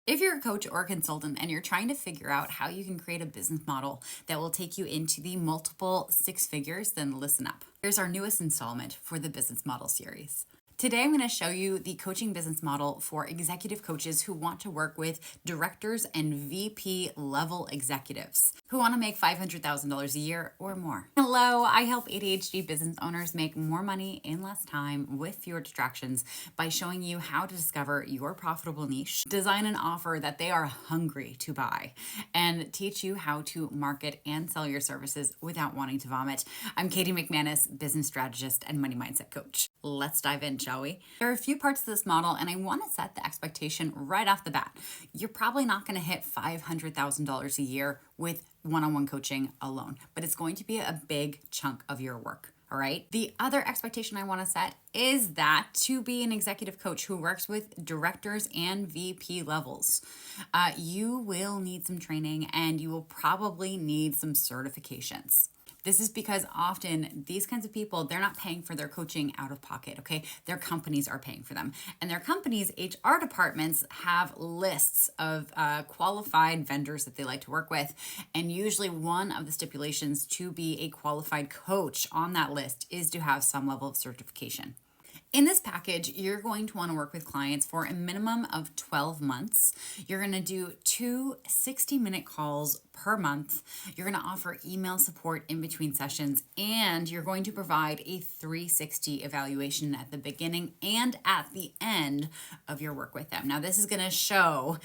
If you're a coach or a consultant and you're trying to figure out how you can create a business model that will take you into the multiple six figures, then listen up. Here's our newest installment for the business model series. Today, I'm going to show you the coaching business model for executive coaches who want to work with directors and VP level executives who want to make $500,000 a year or more. Hello, I help ADHD business owners make more money in less time with fewer distractions by showing you how to discover your profitable niche, design an offer that they are hungry to buy, and teach you how to market and sell your services without wanting to vomit. I'm Katie McManus, business strategist and money mindset coach. Let's dive in, shall we? There are a few parts to this model, and I want to set the expectation right off the bat. You're probably not going to hit $500,000 a year with one-on-one coaching alone, but it's going to be a big chunk of your work. All right. The other expectation I want to set is that to be an executive coach who works with directors and VP levels, you will need some training and you will probably need some certifications. This is because often these kinds of people, they're not paying for their coaching out of pocket, okay? Their companies are paying for them. And their companies' HR departments have lists of qualified vendors that they like to work with. And usually one of the stipulations to be a qualified coach on that list is to have some level of certification. In this package, you're going to want to work with clients for a minimum of 12 months. You're going to do 2 60-minute calls per month. You're going to offer email support in between sessions, and you're going to provide a 360 evaluation at the beginning and at the end of your work with them. Now, this is going to show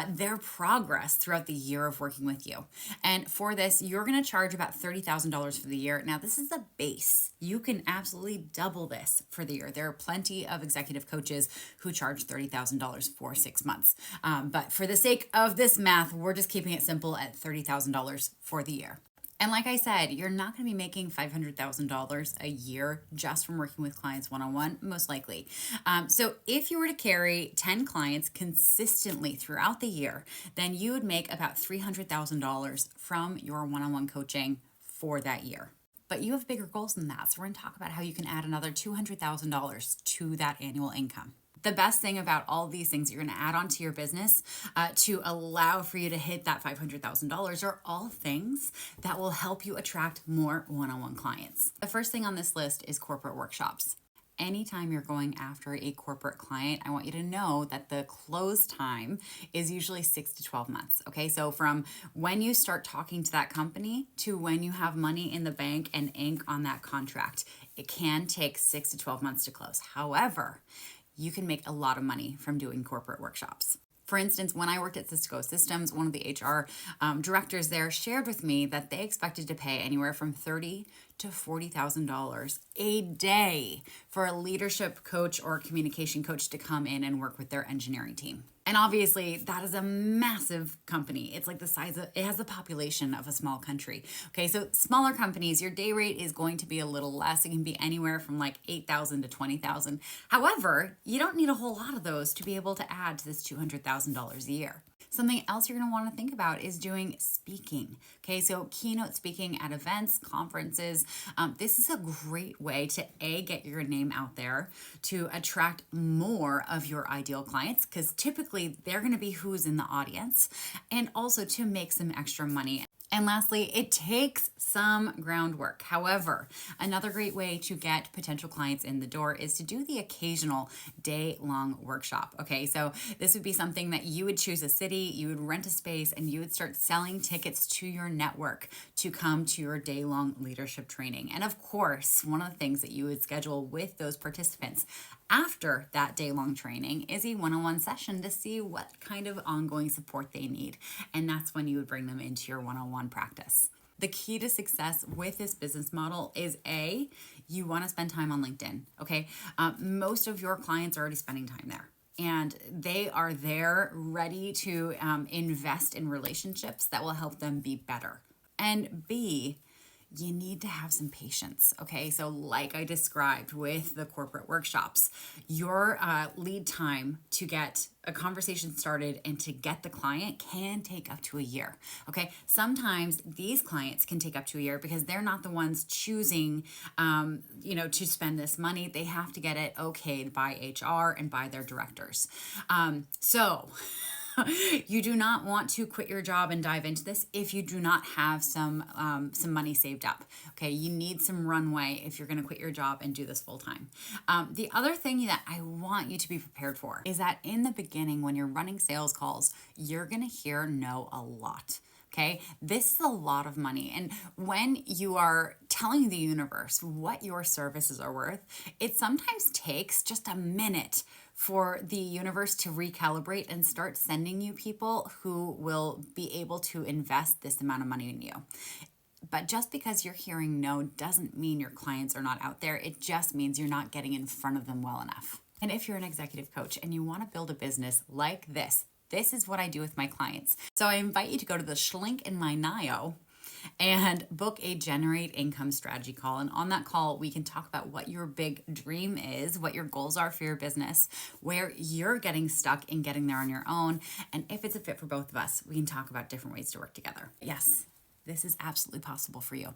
their progress throughout the year of working with you. And for this, you're going to charge about $30,000 for the year. Now, this is the base. You can absolutely double this for the year. There are plenty of executive coaches who charge $30,000 for 6 months. But for the sake of this math, we're just keeping it simple at $30,000 for the year. And like I said, you're not going to be making $500,000 a year just from working with clients one-on-one, most likely. So if you were to carry 10 clients consistently throughout the year, then you would make about $300,000 from your one-on-one coaching for that year. But you have bigger goals than that. So we're going to talk about how you can add another $200,000 to that annual income. The best thing about all these things you're going to add onto your business to allow for you to hit that $500,000 are all things that will help you attract more one-on-one clients. The first thing on this list is corporate workshops. Anytime you're going after a corporate client, I want you to know that the close time is usually 6 to 12 months. Okay, so from when you start talking to that company to when you have money in the bank and ink on that contract, it can take 6 to 12 months to close. However, you can make a lot of money from doing corporate workshops. For instance, when I worked at Cisco Systems, one of the HR directors there shared with me that they expected to pay anywhere from $30,000 to $40,000 a day for a leadership coach or communication coach to come in and work with their engineering team. And obviously, that is a massive company. It's like the size of, it has the population of a small country. Okay, so smaller companies, your day rate is going to be a little less. It can be anywhere from like $8,000 to $20,000. However, you don't need a whole lot of those to be able to add to this $200,000 a year. Something else you're going to want to think about is doing speaking. Okay, so keynote speaking at events, conferences. This is a great way to get your name out there, to attract more of your ideal clients, because typically they're going to be who's in the audience, and also to make some extra money. And lastly, it takes some groundwork. However, another great way to get potential clients in the door is to do the occasional day-long workshop. Okay, so this would be something that you would choose a city, you would rent a space, and you would start selling tickets to your network to come to your day-long leadership training. And of course, one of the things that you would schedule with those participants after that day-long training is a one-on-one session to see what kind of ongoing support they need. And that's when you would bring them into your one-on-one practice. The key to success with this business model is you want to spend time on LinkedIn, okay? Most of your clients are already spending time there, and they are there ready to invest in relationships that will help them be better. And B, you need to have some patience, okay? So like I described with the corporate workshops, your lead time to get a conversation started and to get the client can take up to a year, okay? Sometimes these clients can take up to a year because they're not the ones choosing, to spend this money. They have to get it okayed by HR and by their directors. So You do not want to quit your job and dive into this if you do not have some money saved up. Okay, you need some runway if you're going to quit your job and do this full time. The other thing that I want you to be prepared for is that in the beginning, when you're running sales calls, you're going to hear no a lot. Okay, this is a lot of money. And when you are telling the universe what your services are worth, it sometimes takes just a minute for the universe to recalibrate and start sending you people who will be able to invest this amount of money in you. But just because you're hearing no doesn't mean your clients are not out there. It just means you're not getting in front of them well enough. And if you're an executive coach and you want to build a business like this is what I do with my clients. So I invite you to go to the link in my bio and book a Generate Income Strategy call. And on that call, we can talk about what your big dream is, what your goals are for your business, where you're getting stuck in getting there on your own. And if it's a fit for both of us, we can talk about different ways to work together. Yes, this is absolutely possible for you.